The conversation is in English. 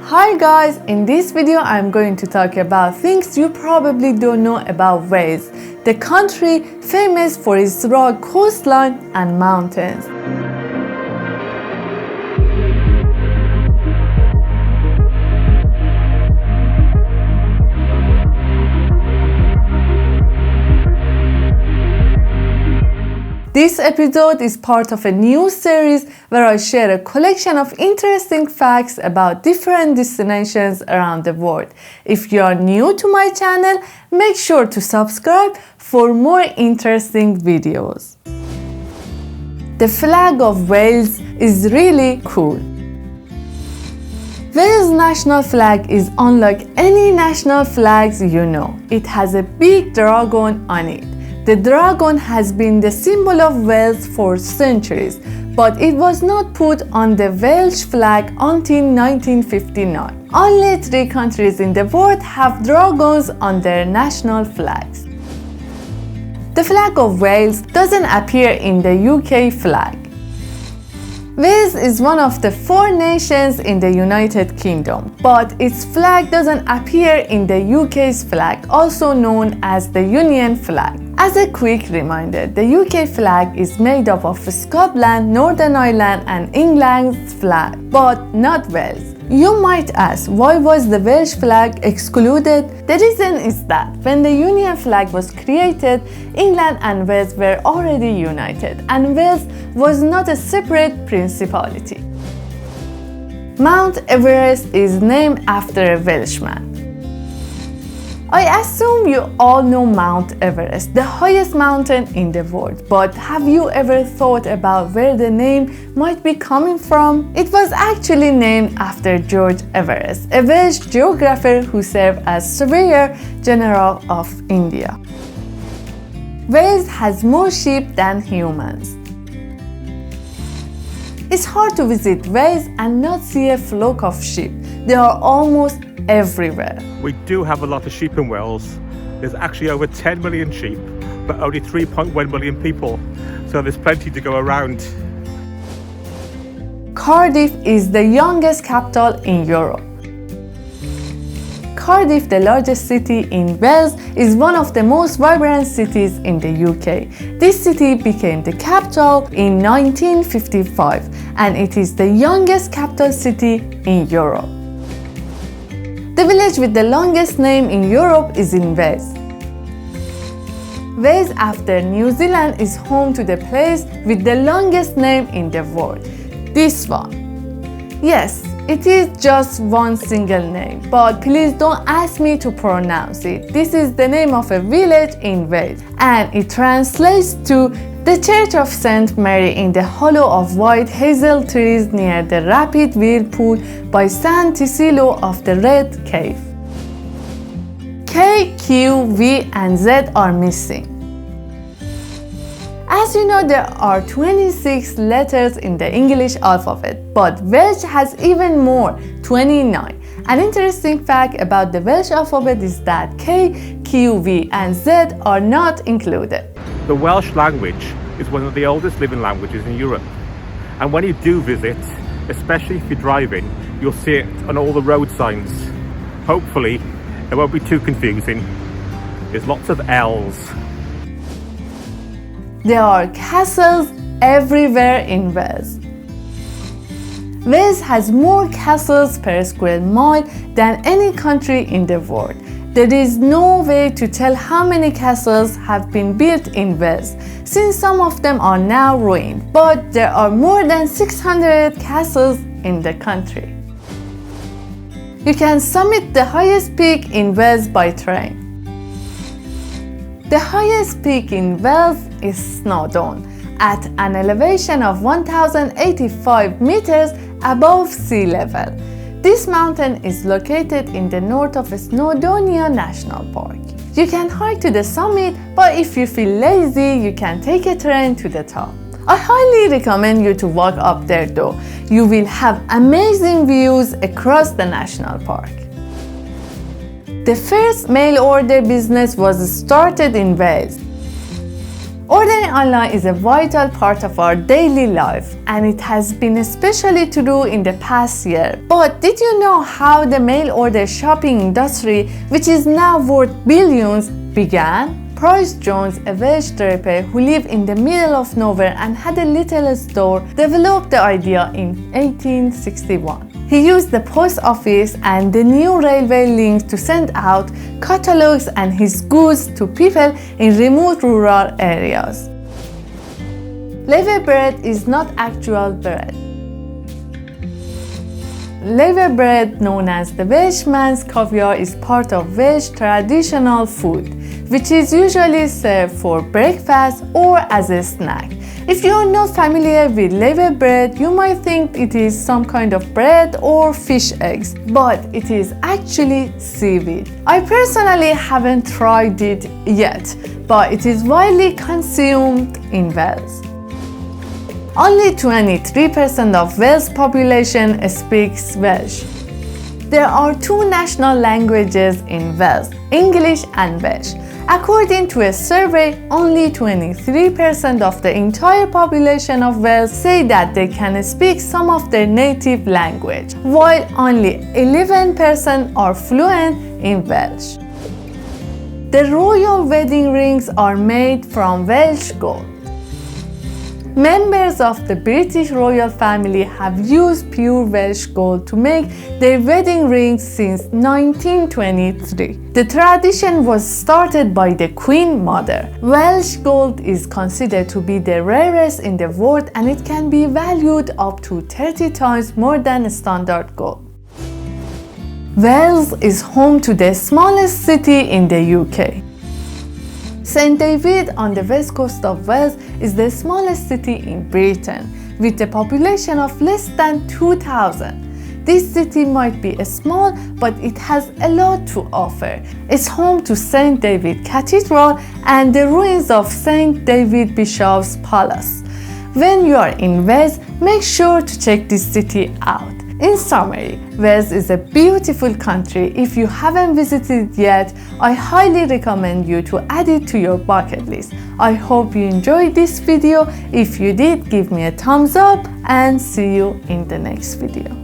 Hi guys, in this video I'm going to talk about things you probably don't know about Wales, the country famous for its rugged coastline and mountains. This episode is part of a new series where I share a collection of interesting facts about different destinations around the world. If you are new to my channel, make sure to subscribe for more interesting videos. The flag of Wales is really cool. Wales' national flag is unlike any national flags you know. It has a big dragon on it. The dragon has been the symbol of Wales for centuries, but it was not put on the Welsh flag until 1959. Only 3 countries in the world have dragons on their national flags. The flag of Wales doesn't appear in the UK flag. Wales is one of the 4 nations in the United Kingdom, but its flag doesn't appear in the UK's flag, also known as the Union flag. As a quick reminder, the UK flag is made up of Scotland, Northern Ireland and England's flag, but not Wales. You might ask, why was the Welsh flag excluded? The reason is that when the Union flag was created, England and Wales were already united, and Wales was not a separate principality. Mount Everest is named after a Welshman. I assume you all know Mount Everest, the highest mountain in the world, but have you ever thought about where the name might be coming from? It was actually named after George Everest, a Welsh geographer who served as Surveyor General of India. Wales has more sheep than humans. It's hard to visit Wales and not see a flock of sheep. They are almost everywhere. We do have a lot of sheep in Wales. There's actually over 10 million sheep, but only 3.1 million people. So there's plenty to go around. Cardiff is the youngest capital in Europe. Cardiff, the largest city in Wales, is one of the most vibrant cities in the UK. This city became the capital in 1955, and it is the youngest capital city in Europe. The village with the longest name in Europe is in Wales. Wales, after New Zealand, is home to the place with the longest name in the world. This one. Yes, it is just one single name, but please don't ask me to pronounce it. This is the name of a village in Wales, and it translates to the Church of St. Mary in the hollow of white hazel trees near the rapid whirlpool by San Tisilo of the Red Cave. K, Q, V and Z are missing. As you know, there are 26 letters in the English alphabet, but Welsh has even more, 29. An interesting fact about the Welsh alphabet is that K, Q, V and Z are not included. The Welsh language is one of the oldest living languages in Europe. And when you do visit, especially if you're driving, you'll see it on all the road signs. Hopefully, it won't be too confusing. There's lots of L's. There are castles everywhere in Wales. Wales has more castles per square mile than any country in the world. There is no way to tell how many castles have been built in Wales, since some of them are now ruined, but there are more than 600 castles in the country. You can summit the highest peak in Wales by train. The highest peak in Wales is Snowdon, at an elevation of 1085 meters above sea level. This mountain is located in the north of Snowdonia National Park. You can hike to the summit, but if you feel lazy, you can take a train to the top. I highly recommend you to walk up there though. You will have amazing views across the national park. The first mail order business was started in Wales. Ordering online is a vital part of our daily life, and it has been especially true in the past year. But did you know how the mail order shopping industry, which is now worth billions, began? Price Jones, a Welsh draper who lived in the middle of nowhere and had a little store, developed the idea in 1861. He used the post office and the new railway links to send out catalogs and his goods to people in remote rural areas. Laverbread is not actual bread. Laverbread, known as the Welshman's caviar, is part of Welsh traditional food, which is usually served for breakfast or as a snack. If you are not familiar with laverbread, you might think it is some kind of bread or fish eggs, but it is actually seaweed. I personally haven't tried it yet, but it is widely consumed in Wales. Only 23% of Wales population speaks Welsh. There are two national languages in Wales, English and Welsh. According to a survey, only 23% of the entire population of Wales say that they can speak some of their native language, while only 11% are fluent in Welsh. The royal wedding rings are made from Welsh gold. Members of the British royal family have used pure Welsh gold to make their wedding rings since 1923. The tradition was started by the Queen Mother. Welsh gold is considered to be the rarest in the world, and it can be valued up to 30 times more than standard gold. Wales is home to the smallest city in the UK. St. David on the west coast of Wales is the smallest city in Britain, with a population of less than 2,000. This city might be small, but it has a lot to offer. It's home to St. David Cathedral and the ruins of St. David Bishop's Palace. When you are in Wales, make sure to check this city out. In summary, Wales is a beautiful country. If you haven't visited it yet, I highly recommend you to add it to your bucket list. I hope you enjoyed this video. If you did, give me a thumbs up and see you in the next video.